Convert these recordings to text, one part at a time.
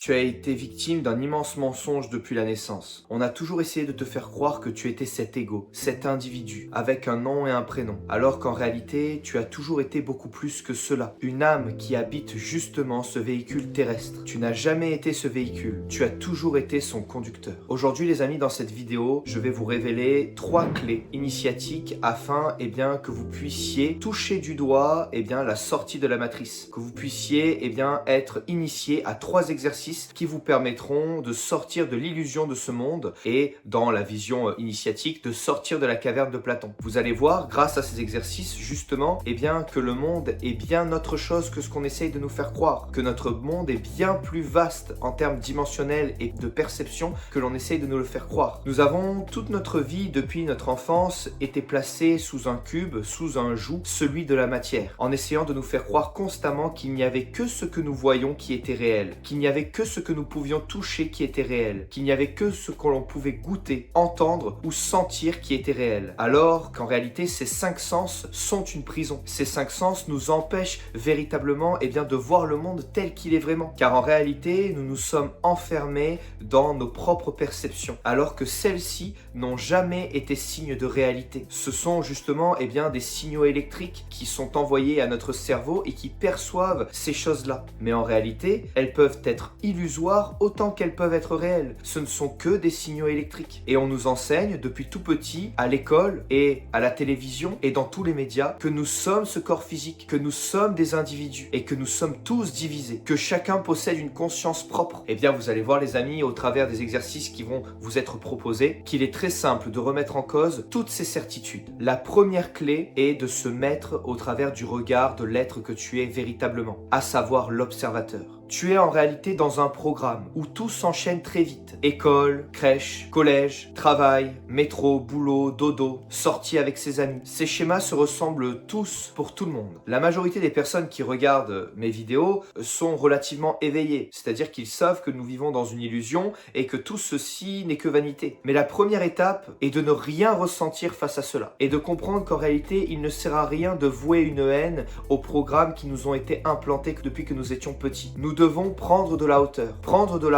Tu as été victime d'un immense mensonge depuis la naissance. On a toujours essayé de te faire croire que tu étais cet ego, cet individu, avec un nom et un prénom, alors qu'en réalité, tu as toujours été beaucoup plus que cela. Une âme qui habite justement ce véhicule terrestre. Tu n'as jamais été ce véhicule, tu as toujours été son conducteur. Aujourd'hui les amis, dans cette vidéo, je vais vous révéler 3 clés initiatiques afin que vous puissiez toucher du doigt la sortie de la matrice, que vous puissiez être initié à 3 exercices qui vous permettront de sortir de l'illusion de ce monde et, dans la vision initiatique, de sortir de la caverne de Platon. Vous allez voir, grâce à ces exercices, justement, que le monde est bien autre chose que ce qu'on essaye de nous faire croire, que notre monde est bien plus vaste en termes dimensionnels et de perception que l'on essaye de nous le faire croire. Nous avons toute notre vie, depuis notre enfance, été placés sous un cube, sous un joug, celui de la matière, en essayant de nous faire croire constamment qu'il n'y avait que ce que nous voyons qui était réel, qu'il n'y avait que ce que nous pouvions toucher qui était réel, qu'il n'y avait que ce que l'on pouvait goûter, entendre ou sentir qui était réel. Alors qu'en réalité, ces 5 sens sont une prison. Ces 5 sens nous empêchent véritablement de voir le monde tel qu'il est vraiment. Car en réalité, nous nous sommes enfermés dans nos propres perceptions, alors que celles-ci n'ont jamais été signes de réalité. Ce sont justement des signaux électriques qui sont envoyés à notre cerveau et qui perçoivent ces choses-là. Mais en réalité, elles peuvent être illusoires autant qu'elles peuvent être réelles. Ce ne sont que des signaux électriques. Et on nous enseigne depuis tout petit, à l'école et à la télévision et dans tous les médias, que nous sommes ce corps physique, que nous sommes des individus et que nous sommes tous divisés, que chacun possède une conscience propre. Vous allez voir les amis, au travers des exercices qui vont vous être proposés, qu'il est très simple de remettre en cause toutes ces certitudes. La première clé est de se mettre au travers du regard de l'être que tu es véritablement, à savoir l'observateur. Tu es en réalité dans un programme où tout s'enchaîne très vite. École, crèche, collège, travail, métro, boulot, dodo, sortie avec ses amis. Ces schémas se ressemblent tous pour tout le monde. La majorité des personnes qui regardent mes vidéos sont relativement éveillées, c'est-à-dire qu'ils savent que nous vivons dans une illusion et que tout ceci n'est que vanité. Mais la première étape est de ne rien ressentir face à cela et de comprendre qu'en réalité, il ne sert à rien de vouer une haine aux programmes qui nous ont été implantés depuis que nous étions petits. Nous devons prendre de la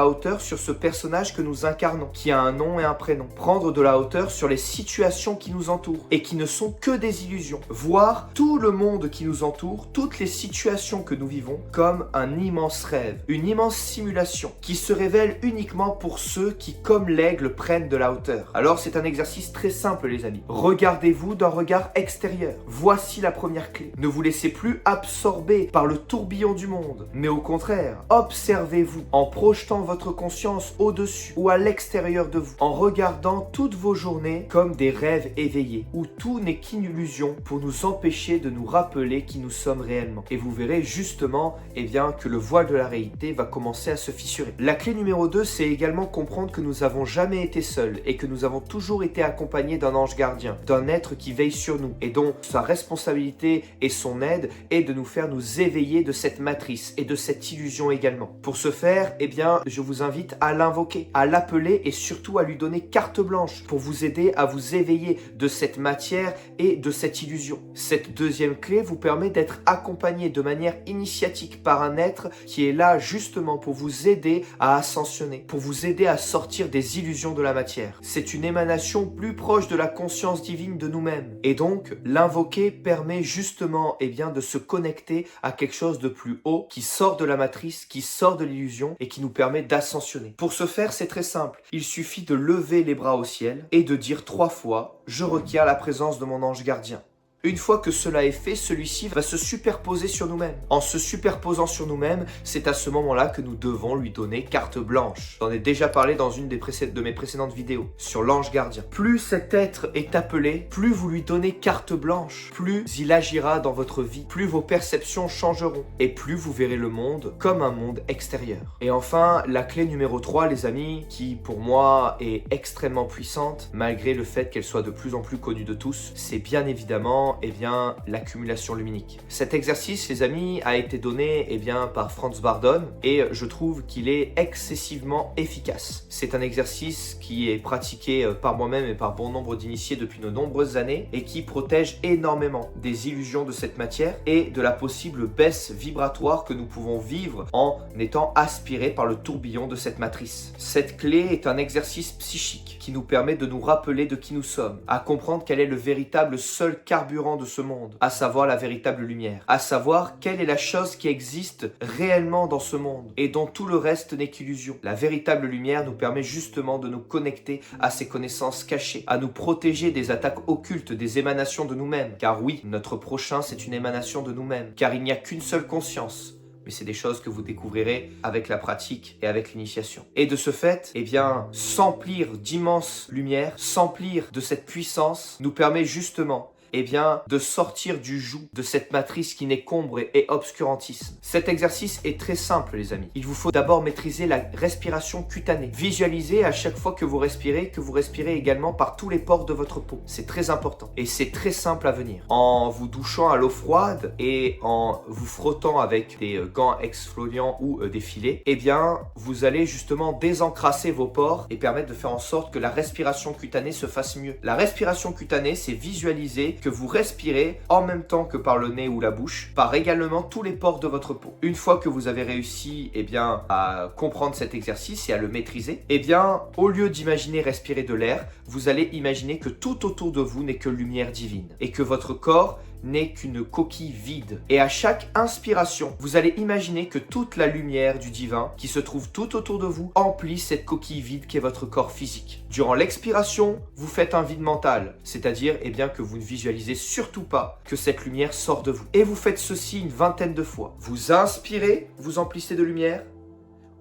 hauteur sur ce personnage que nous incarnons, qui a un nom et un prénom, prendre de la hauteur sur les situations qui nous entourent et qui ne sont que des illusions, voir tout le monde qui nous entoure, toutes les situations que nous vivons comme un immense rêve, une immense simulation qui se révèle uniquement pour ceux qui, comme l'aigle, prennent de la hauteur. Alors c'est un exercice très simple les amis, regardez-vous d'un regard extérieur. Voici la première clé, ne vous laissez plus absorber par le tourbillon du monde, mais au contraire, observez-vous en projetant votre conscience au-dessus ou à l'extérieur de vous, en regardant toutes vos journées comme des rêves éveillés, où tout n'est qu'une illusion pour nous empêcher de nous rappeler qui nous sommes réellement. Et vous verrez justement que le voile de la réalité va commencer à se fissurer. La clé numéro 2, c'est également comprendre que nous n'avons jamais été seuls et que nous avons toujours été accompagnés d'un ange gardien, d'un être qui veille sur nous et dont sa responsabilité et son aide est de nous faire nous éveiller de cette matrice et de cette illusion également. Pour ce faire, je vous invite à l'invoquer, à l'appeler et surtout à lui donner carte blanche pour vous aider à vous éveiller de cette matière et de cette illusion. Cette deuxième clé vous permet d'être accompagné de manière initiatique par un être qui est là justement pour vous aider à ascensionner, pour vous aider à sortir des illusions de la matière. C'est une émanation plus proche de la conscience divine de nous-mêmes. Et donc, l'invoquer permet justement de se connecter à quelque chose de plus haut qui sort de la matrice, qui sort de l'illusion et qui nous permet d'ascensionner. Pour ce faire, c'est très simple. Il suffit de lever les bras au ciel et de dire 3 fois « Je requiers la présence de mon ange gardien ». Une fois que cela est fait, celui-ci va se superposer sur nous-mêmes. En se superposant sur nous-mêmes, c'est à ce moment-là que nous devons lui donner carte blanche. J'en ai déjà parlé dans une de mes précédentes vidéos sur l'ange gardien. Plus cet être est appelé, plus vous lui donnez carte blanche, plus il agira dans votre vie, plus vos perceptions changeront et plus vous verrez le monde comme un monde extérieur. Et enfin, la clé numéro 3, les amis, qui pour moi est extrêmement puissante, malgré le fait qu'elle soit de plus en plus connue de tous, c'est bien évidemment justement l'accumulation luminique. Cet exercice, les amis, a été donné par Franz Bardon et je trouve qu'il est excessivement efficace. C'est un exercice qui est pratiqué par moi-même et par bon nombre d'initiés depuis de nombreuses années et qui protège énormément des illusions de cette matière et de la possible baisse vibratoire que nous pouvons vivre en étant aspirés par le tourbillon de cette matrice. Cette clé est un exercice psychique qui nous permet de nous rappeler de qui nous sommes, à comprendre quel est le véritable seul carburant de ce monde, à savoir la véritable lumière, à savoir quelle est la chose qui existe réellement dans ce monde et dont tout le reste n'est qu'illusion. La véritable lumière nous permet justement de nous connecter à ces connaissances cachées, à nous protéger des attaques occultes, des émanations de nous-mêmes. Car oui, notre prochain, c'est une émanation de nous-mêmes, car il n'y a qu'une seule conscience. Mais c'est des choses que vous découvrirez avec la pratique et avec l'initiation. Et de ce fait, s'emplir d'immenses lumières, s'emplir de cette puissance nous permet justement de sortir du joug de cette matrice qui n'est qu'ombre et obscurantisme. Cet exercice est très simple, les amis. Il vous faut d'abord maîtriser la respiration cutanée. Visualisez à chaque fois que vous respirez également par tous les pores de votre peau. C'est très important et c'est très simple à venir. En vous douchant à l'eau froide et en vous frottant avec des gants exfoliants ou des filets, vous allez justement désencrasser vos pores et permettre de faire en sorte que la respiration cutanée se fasse mieux. La respiration cutanée, c'est visualiser que vous respirez en même temps que par le nez ou la bouche, par également tous les pores de votre peau. Une fois que vous avez réussi à comprendre cet exercice et à le maîtriser, au lieu d'imaginer respirer de l'air, vous allez imaginer que tout autour de vous n'est que lumière divine et que votre corps n'est qu'une coquille vide. Et à chaque inspiration, vous allez imaginer que toute la lumière du divin qui se trouve tout autour de vous emplit cette coquille vide qui est votre corps physique. Durant l'expiration, vous faites un vide mental, c'est-à-dire que vous ne visualisez surtout pas que cette lumière sort de vous. Et vous faites ceci une vingtaine de fois. Vous inspirez, vous emplissez de lumière.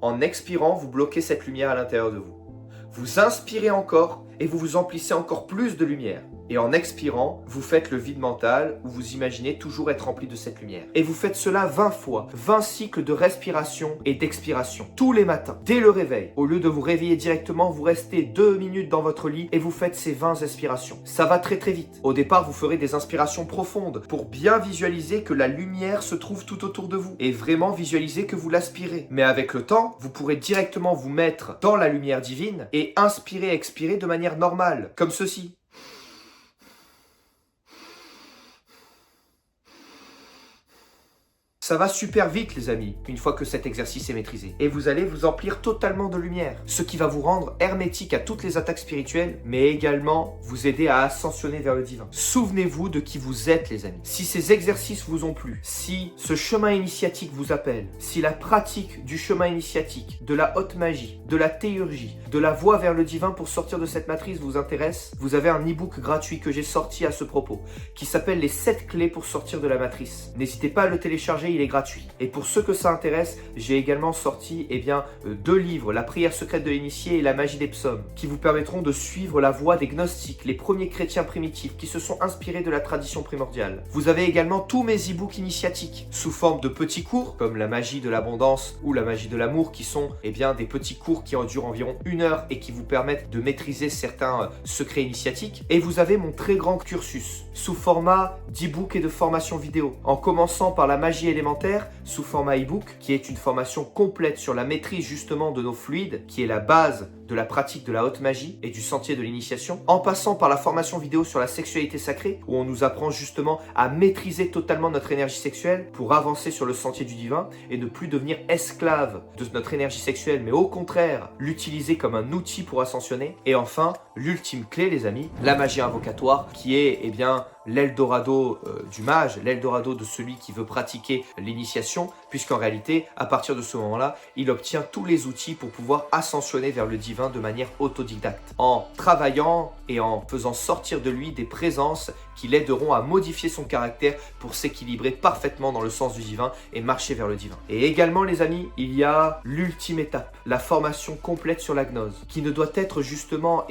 En expirant, vous bloquez cette lumière à l'intérieur de vous. Vous inspirez encore et vous vous emplissez encore plus de lumière. Et en expirant, vous faites le vide mental où vous imaginez toujours être rempli de cette lumière. Et vous faites cela 20 fois, 20 cycles de respiration et d'expiration, tous les matins, dès le réveil. Au lieu de vous réveiller directement, vous restez 2 minutes dans votre lit et vous faites ces 20 expirations. Ça va très très vite. Au départ, vous ferez des inspirations profondes pour bien visualiser que la lumière se trouve tout autour de vous et vraiment visualiser que vous l'aspirez. Mais avec le temps, vous pourrez directement vous mettre dans la lumière divine et inspirer et expirer de manière normale, comme ceci. Ça va super vite, les amis, une fois que cet exercice est maîtrisé. Et vous allez vous emplir totalement de lumière, ce qui va vous rendre hermétique à toutes les attaques spirituelles, mais également vous aider à ascensionner vers le divin. Souvenez-vous de qui vous êtes, les amis. Si ces exercices vous ont plu, si ce chemin initiatique vous appelle, si la pratique du chemin initiatique, de la haute magie, de la théurgie, de la voie vers le divin pour sortir de cette matrice vous intéresse, vous avez un e-book gratuit que j'ai sorti à ce propos, qui s'appelle les 7 clés pour sortir de la matrice. N'hésitez pas à le télécharger, il est gratuit. Et pour ceux que ça intéresse, j'ai également sorti 2 livres, La prière secrète de l'initié et La magie des psaumes, qui vous permettront de suivre la voie des gnostiques, les premiers chrétiens primitifs qui se sont inspirés de la tradition primordiale. Vous avez également tous mes e-books initiatiques, sous forme de petits cours, comme la magie de l'abondance ou la magie de l'amour, qui sont des petits cours qui durent environ 1 heure et qui vous permettent de maîtriser certains secrets initiatiques. Et vous avez mon très grand cursus, sous format d'e-book et de formation vidéo, en commençant par la magie élémentaire, sous format e-book, qui est une formation complète sur la maîtrise justement de nos fluides, qui est la base de la pratique de la haute magie et du sentier de l'initiation, en passant par la formation vidéo sur la sexualité sacrée, où on nous apprend justement à maîtriser totalement notre énergie sexuelle pour avancer sur le sentier du divin et ne plus devenir esclave de notre énergie sexuelle, mais au contraire, l'utiliser comme un outil pour ascensionner. Et enfin, l'ultime clé, les amis, la magie invocatoire, qui est l'Eldorado du mage, l'Eldorado de celui qui veut pratiquer l'initiation, puisqu'en réalité, à partir de ce moment-là, il obtient tous les outils pour pouvoir ascensionner vers le divin de manière autodidacte, en travaillant et en faisant sortir de lui des présences qui l'aideront à modifier son caractère pour s'équilibrer parfaitement dans le sens du divin et marcher vers le divin. Et également, les amis, il y a l'ultime étape, la formation complète sur la gnose, qui ne doit être justement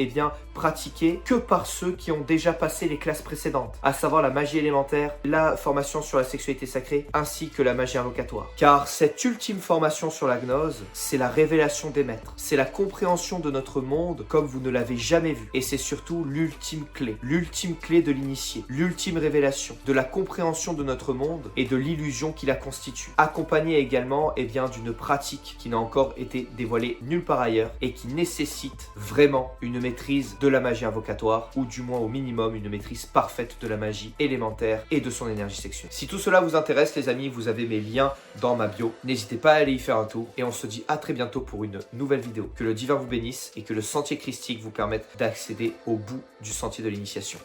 pratiquée que par ceux qui ont déjà passé les classes précédentes. à savoir la magie élémentaire, la formation sur la sexualité sacrée, ainsi que la magie invocatoire. Car cette ultime formation sur la gnose, c'est la révélation des maîtres, c'est la compréhension de notre monde comme vous ne l'avez jamais vu, et c'est surtout l'ultime clé de l'initié, l'ultime révélation, de la compréhension de notre monde et de l'illusion qui la constitue, accompagnée également d'une pratique qui n'a encore été dévoilée nulle part ailleurs et qui nécessite vraiment une maîtrise de la magie invocatoire, ou du moins au minimum une maîtrise parfaite de la magie élémentaire et de son énergie sexuelle. Si tout cela vous intéresse les amis, vous avez mes liens dans ma bio, n'hésitez pas à aller y faire un tour et on se dit à très bientôt pour une nouvelle vidéo. Que le divin vous bénisse et que le sentier christique vous permette d'accéder au bout du sentier de l'initiation.